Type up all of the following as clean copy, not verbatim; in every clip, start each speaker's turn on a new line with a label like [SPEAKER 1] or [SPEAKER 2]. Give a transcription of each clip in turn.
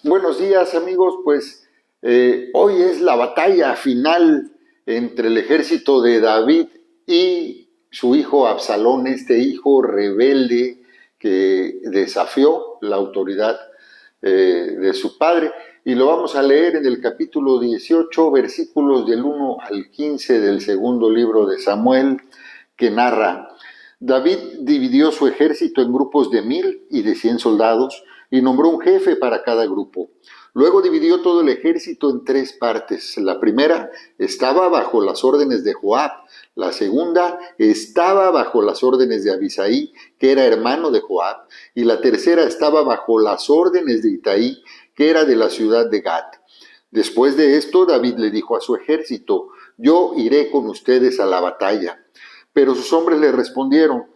[SPEAKER 1] Buenos días amigos, hoy es la batalla final entre el ejército de David y su hijo Absalón, este hijo rebelde que desafió la autoridad de su padre. Y lo vamos a leer en el capítulo 18, versículos del 1 al 15 del segundo libro de Samuel, que narra: David dividió su ejército en grupos de 1000 y de 100 soldados y nombró un jefe para cada grupo. Luego dividió todo el ejército en 3 partes. La primera estaba bajo las órdenes de Joab, la segunda estaba bajo las órdenes de Abisai, que era hermano de Joab, y la tercera estaba bajo las órdenes de Itaí, que era de la ciudad de Gat. Después de esto, David le dijo a su ejército: yo iré con ustedes a la batalla. Pero sus hombres le respondieron: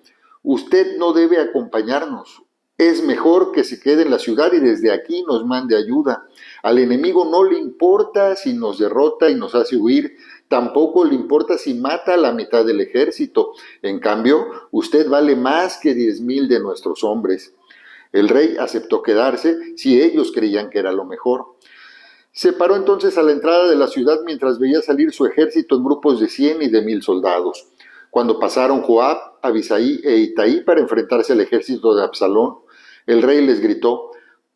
[SPEAKER 1] usted no debe acompañarnos. Es mejor que se quede en la ciudad y desde aquí nos mande ayuda. Al enemigo no le importa si nos derrota y nos hace huir, tampoco le importa si mata a la mitad del ejército. En cambio, usted vale más que 10,000 de nuestros hombres. El rey aceptó quedarse si ellos creían que era lo mejor. Se paró entonces a la entrada de la ciudad mientras veía salir su ejército en grupos de 100 y de 1000 soldados. Cuando pasaron Joab, Abisai e Itaí para enfrentarse al ejército de Absalón, el rey les gritó: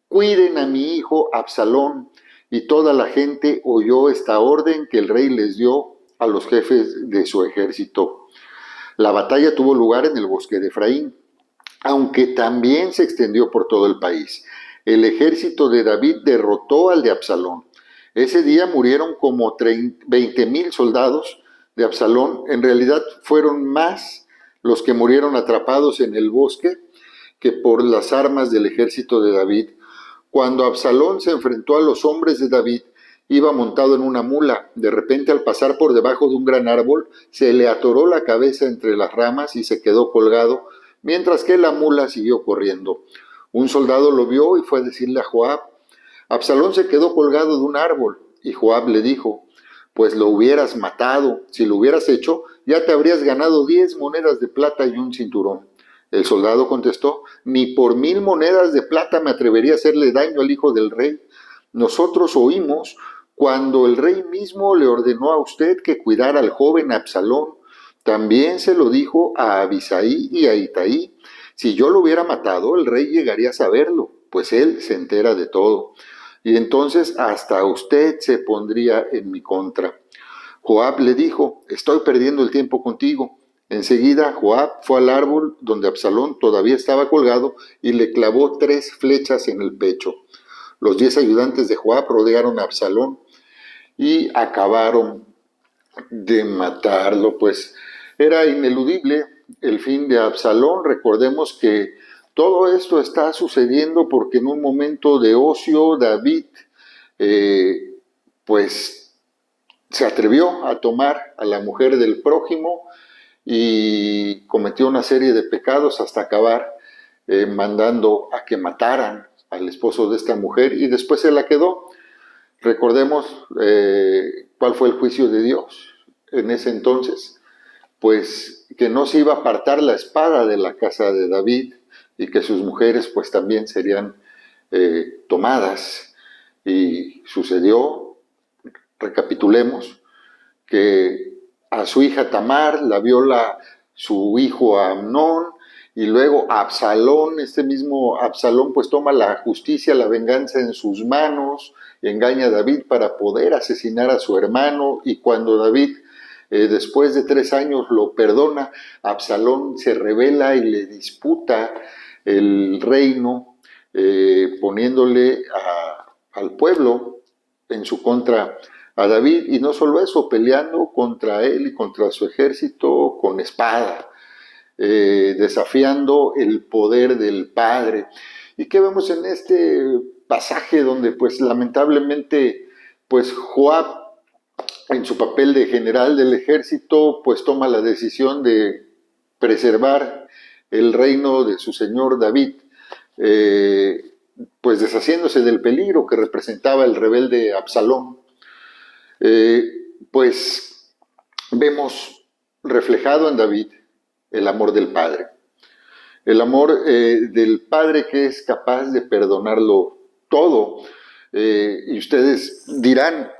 [SPEAKER 1] cuiden a mi hijo Absalón. Y toda la gente oyó esta orden que el rey les dio a los jefes de su ejército. La batalla tuvo lugar en el bosque de Efraín, aunque también se extendió por todo el país. El ejército de David derrotó al de Absalón. Ese día murieron como 20,000 soldados de Absalón. En realidad fueron más los que murieron atrapados en el bosque que por las armas del ejército de David. Cuando Absalón se enfrentó a los hombres de David, iba montado en una mula. De repente, al pasar por debajo de un gran árbol, se le atoró la cabeza entre las ramas y se quedó colgado, mientras que la mula siguió corriendo. Un soldado lo vio y fue a decirle a Joab: Absalón se quedó colgado de un árbol. Y Joab le dijo: pues lo hubieras matado. Si lo hubieras hecho, ya te habrías ganado 10 monedas de plata y un cinturón. El soldado contestó: ni por 1000 monedas de plata me atrevería a hacerle daño al hijo del rey. Nosotros oímos cuando el rey mismo le ordenó a usted que cuidara al joven Absalón. También se lo dijo a Abisai y a Itaí. Si yo lo hubiera matado, el rey llegaría a saberlo, pues él se entera de todo. Y entonces hasta usted se pondría en mi contra. Joab le dijo: estoy perdiendo el tiempo contigo. Enseguida Joab fue al árbol donde Absalón todavía estaba colgado y le clavó 3 flechas en el pecho. Los 10 ayudantes de Joab rodearon a Absalón y acabaron de matarlo, pues era ineludible el fin de Absalón. Recordemos que todo esto está sucediendo porque en un momento de ocio David pues se atrevió a tomar a la mujer del prójimo y cometió una serie de pecados hasta acabar mandando a que mataran al esposo de esta mujer y después se la quedó. Recordemos cuál fue el juicio de Dios en ese entonces, pues que no se iba a apartar la espada de la casa de David y que sus mujeres pues también serían tomadas. Y sucedió, recapitulemos, que a su hija Tamar la viola su hijo Amnón, y luego Absalón, este mismo Absalón, pues toma la justicia, la venganza en sus manos, engaña a David para poder asesinar a su hermano, y cuando David, después de 3 años, lo perdona, Absalón se rebela y le disputa el reino, poniéndole al pueblo en su contra a David, y no solo eso, peleando contra él y contra su ejército con espada, desafiando el poder del padre. ¿Y qué vemos en este pasaje donde pues lamentablemente pues Joab, en su papel de general del ejército, pues toma la decisión de preservar el reino de su señor David, pues deshaciéndose del peligro que representaba el rebelde Absalón? Pues vemos reflejado en David el amor del Padre. El amor del Padre que es capaz de perdonarlo todo. Y ustedes dirán,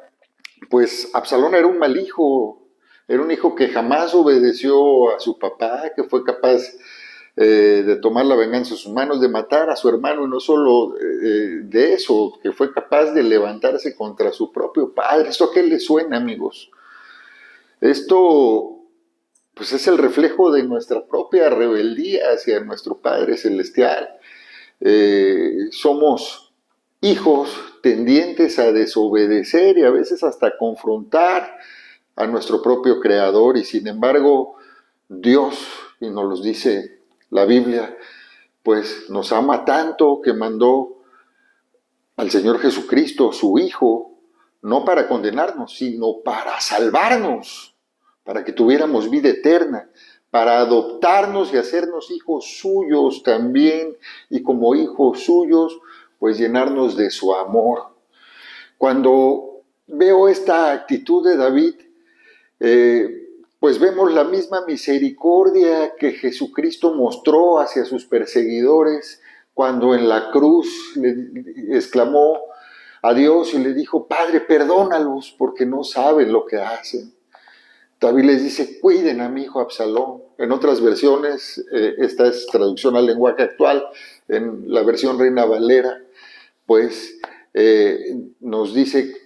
[SPEAKER 1] pues Absalón era un mal hijo, era un hijo que jamás obedeció a su papá, que fue capaz de tomar la venganza en sus manos, de matar a su hermano, y no solo de eso, que fue capaz de levantarse contra su propio padre. ¿Esto a qué le suena, amigos? Esto pues es el reflejo de nuestra propia rebeldía hacia nuestro Padre Celestial. Somos hijos tendientes a desobedecer y a veces hasta confrontar a nuestro propio Creador, y sin embargo Dios, y nos lo dice la Biblia, pues nos ama tanto que mandó al Señor Jesucristo, su Hijo, no para condenarnos, sino para salvarnos, para que tuviéramos vida eterna, para adoptarnos y hacernos hijos suyos también, y como hijos suyos, pues llenarnos de su amor. Cuando veo esta actitud de David, pues vemos la misma misericordia que Jesucristo mostró hacia sus perseguidores cuando en la cruz le exclamó a Dios y le dijo: Padre, perdónalos porque no saben lo que hacen. David les dice: cuiden a mi hijo Absalón. En otras versiones, esta es traducción al lenguaje actual, en la versión Reina Valera, pues nos dice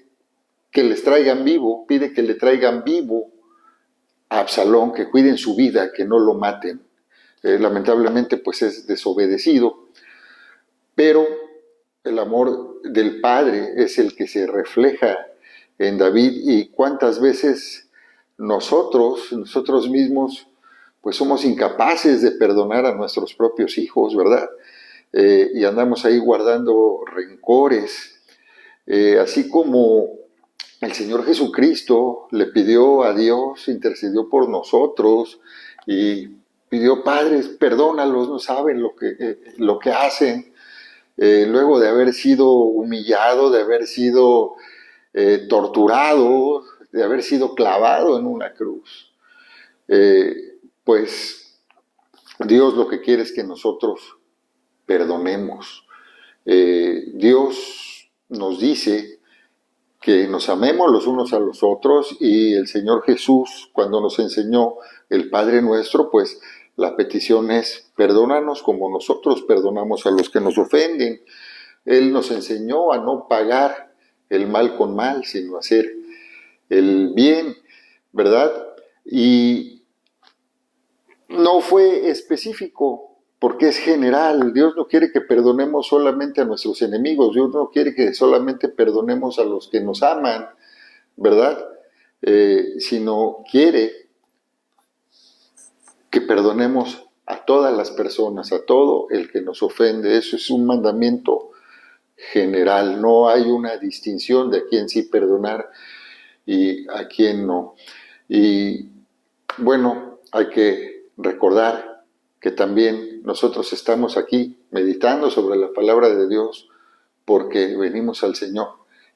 [SPEAKER 1] que les traigan vivo, pide que le traigan vivo a Absalón, que cuiden su vida, que no lo maten. Lamentablemente pues es desobedecido, pero el amor del Padre es el que se refleja en David. Y cuántas veces nosotros mismos pues somos incapaces de perdonar a nuestros propios hijos, ¿verdad? Y andamos ahí guardando rencores, así como el Señor Jesucristo le pidió a Dios, intercedió por nosotros y pidió: padres, perdónalos, no saben lo que hacen. Luego de haber sido humillado, de haber sido torturado, de haber sido clavado en una cruz. Pues Dios lo que quiere es que nosotros perdonemos. Dios nos dice que nos amemos los unos a los otros, y el Señor Jesús, cuando nos enseñó el Padre Nuestro, pues la petición es: perdónanos como nosotros perdonamos a los que nos ofenden. Él nos enseñó a no pagar el mal con mal, sino hacer el bien, ¿verdad? Y no fue específico, porque es general. Dios no quiere que perdonemos solamente a nuestros enemigos, Dios no quiere que solamente perdonemos a los que nos aman, ¿verdad? Sino quiere que perdonemos a todas las personas, a todo el que nos ofende. Eso es un mandamiento general, no hay una distinción de a quién sí perdonar y a quién no. Y bueno, hay que recordar que también nosotros estamos aquí meditando sobre la palabra de Dios porque venimos al Señor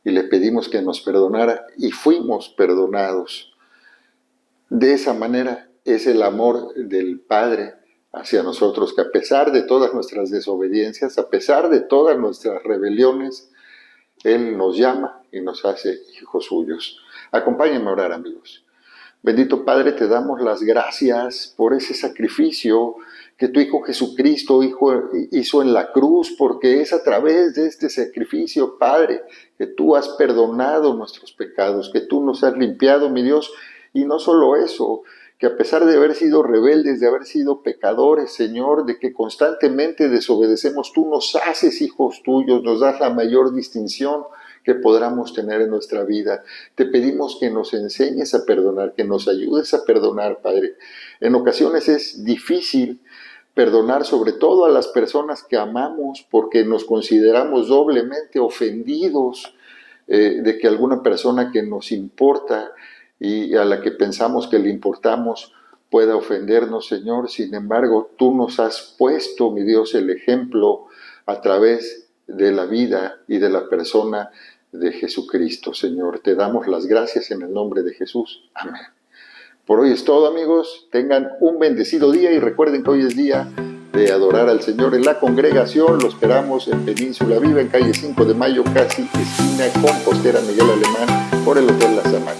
[SPEAKER 1] y le pedimos que nos perdonara y fuimos perdonados. De esa manera es el amor del Padre hacia nosotros, que a pesar de todas nuestras desobediencias, a pesar de todas nuestras rebeliones, Él nos llama y nos hace hijos suyos. Acompáñenme a orar, amigos. Bendito Padre, te damos las gracias por ese sacrificio que tu Hijo Jesucristo hizo en la cruz, porque es a través de este sacrificio, Padre, que tú has perdonado nuestros pecados, que tú nos has limpiado, mi Dios. Y no solo eso, que a pesar de haber sido rebeldes, de haber sido pecadores, Señor, de que constantemente desobedecemos, tú nos haces hijos tuyos, nos das la mayor distinción que podamos tener en nuestra vida. Te pedimos que nos enseñes a perdonar, que nos ayudes a perdonar, Padre. En ocasiones es difícil perdonar, sobre todo a las personas que amamos, porque nos consideramos doblemente ofendidos de que alguna persona que nos importa y a la que pensamos que le importamos pueda ofendernos, Señor. Sin embargo, tú nos has puesto, mi Dios, el ejemplo a través de la vida y de la persona de Jesucristo, Señor. Te damos las gracias en el nombre de Jesús. Amén. Por hoy es todo, amigos. Tengan un bendecido día y recuerden que hoy es día de adorar al Señor en la congregación. Lo esperamos en Península Viva, en calle 5 de Mayo, casi esquina con Postera Miguel Alemán, por el Hotel Las Américas.